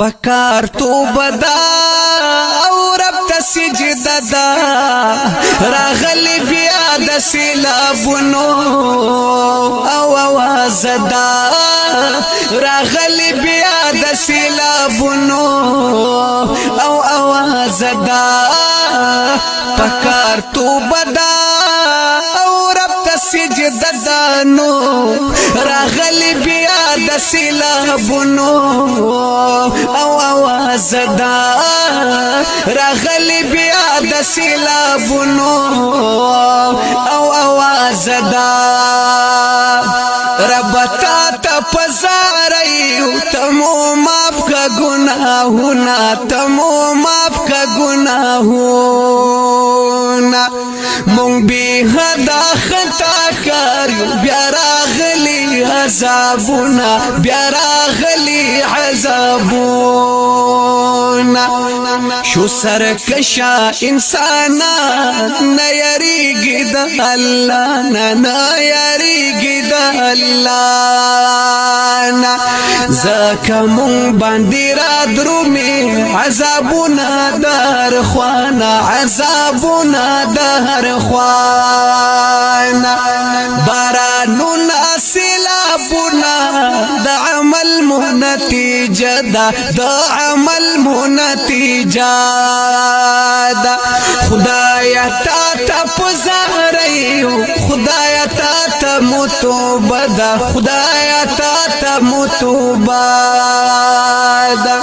پکار تو بدا او رب تسجد دا راغلی بیا د سیلابونو او آواز دا راغلی بیا د سیلابونو او آواز دا پکار تو بدا او رب تسجد دانو راغلی بیا د سیلابونو او آواز دا راغلی بیا د سیلابونو او آواز دا رب تا ته پزاریو تمو ماف کا گناہونا تمو ماف کا گناہونا مونږ به حدا خطا کاریو بیا راغلی عذابونا بیا راغلی عذابونا شو سرکشا انسانان نه یریږي د الله نه یریږي د الله نه زکه مونږ باندې را درومي عذابونه در خوانه عذابونه در خوانه بارانونه سیلابونه د عمل نتیجه ده د عمل نتیجه ده خدایا تا ته پزاریو خدایا تا ته متوبه ده خدایا تا ته متوبه ده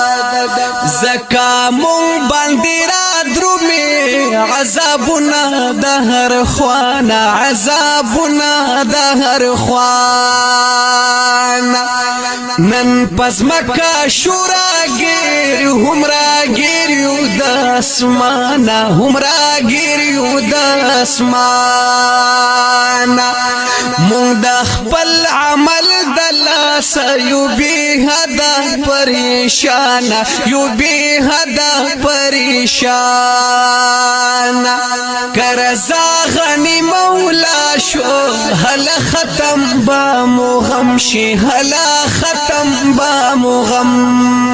زکا مون باندې را درومي عذابونه د هر خوانه عذابونه د هر خوانه نن پزمکا شوراګر هم راګر یو د اسمانه هم راګر یو د اسمانه مونږ د خپل عمل د لاس یو به حدا پریشان یو به حدا پریشان کرزا غنی مولا شو هل ختم با مغمشي هل ختم با مغمشي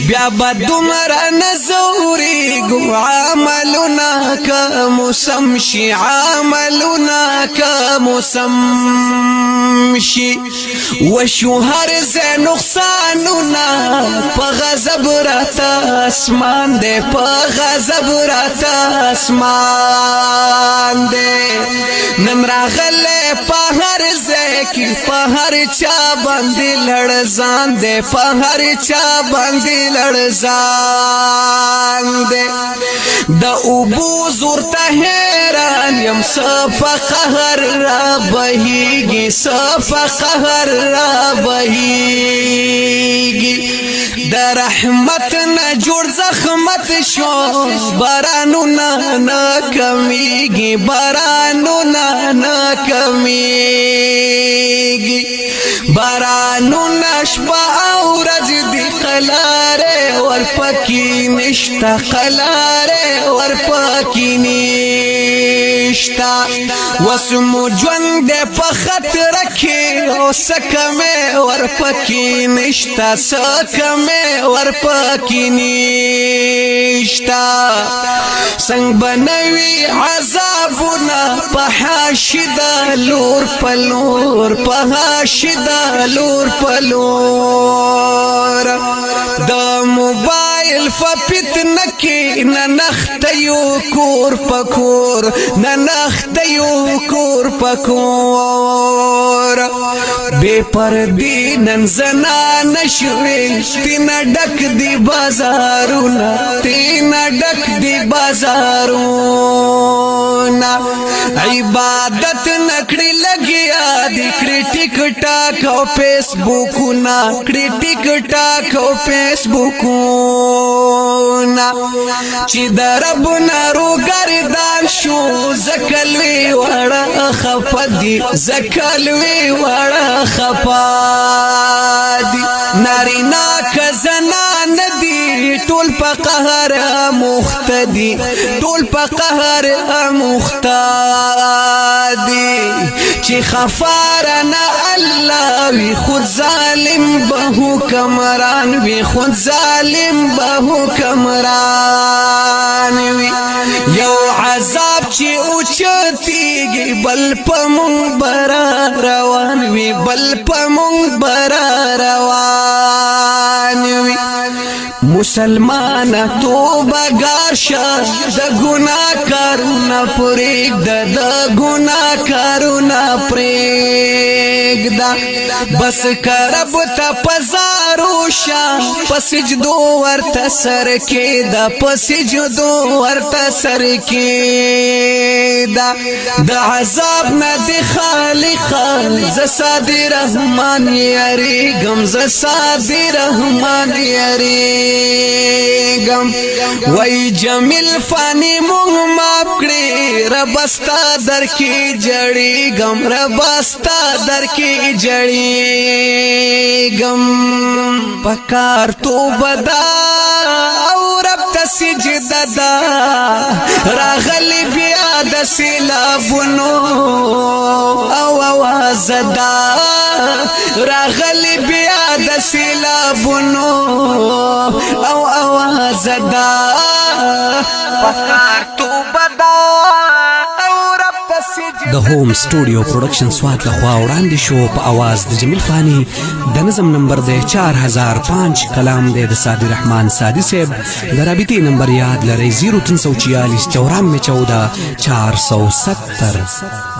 بیا بدمر نزوري گو عملنا كمسمشي عملنا كمسمشي وشو هرز نقصاننا پغضب راتا اسمان دے پغضب راتا اسمان دے نن راغلے پہر زکی پہر چا بندی لڑزان دے پہر چا بندی لڑزان دے دا ابو زورتا حیران یم صفا قهر را بهیگی صفا قهر را بهیگی دا رحمت نا جوړ زخمت شو بارانو نا کمیگی بارانو نا کمیگی بارانو نشبا او رج دی قلاره ورپکی نشتا قلاره ورپکی نشتا وسمو جوند په خطر کې او سکمه ورپکی نشتا سکمه ورپکی نشتا څنګه بنوي عذابنا په حاشدا لور پلور په حاشدا لور پلور د موبایل ففتنه کې ننختیو کور پکور ننختیو کور پکور بے پردی نن زنا نشوي تینا ډک دی بازارونه تینا ډک دی بازارونه عبادت نکړي لګیا دی کړي ټیک ټاک او فیسبوک نا کړي ټیک ټاک او فیسبوک نا چې درب نارو ګردان شو زکلوي وړه خفدي زکلوي وړه خفدي نارینا کزنان دی ټول په قهر مختدی ټول په قهر مختدی چې خفارنا الله وی خود ظالم به حکمران وی خود ظالم به حکمران وی یو عذاب چې اوچتیږي بل په مونږ برا روان وی بل په مونږ برا روان وی مسلمان توبه گارشا د گناہ کارونه پرېږده د گناہ کارونه پرېږده بس کرب ته پزارو شه په سجدو ورته سر کېده په سجدو ورته سر کېده د عذاب نه د خالقه زه سادي رحمان یریږم زه سادي رحمان یریږم وای جمیل فانی مونږ ماف کړې رب ستا در کې جړېږم رب ستا در کې جړېږم پکار توبه دا او رب ته سجده دا راغلی بیا د سیلابونو او آواز دا راغلی بیا د سیلابونو او آواز دا پکار توبه دا د هوم سټوډیو پروډکشن سوات لخوا وړاندې شو په आवाज د جمیل فانی د نظم نمبر د 4005 کلام د سادی رحمان سادی صاحب د رابطې نمبر یاد لرئ 0346 9414 470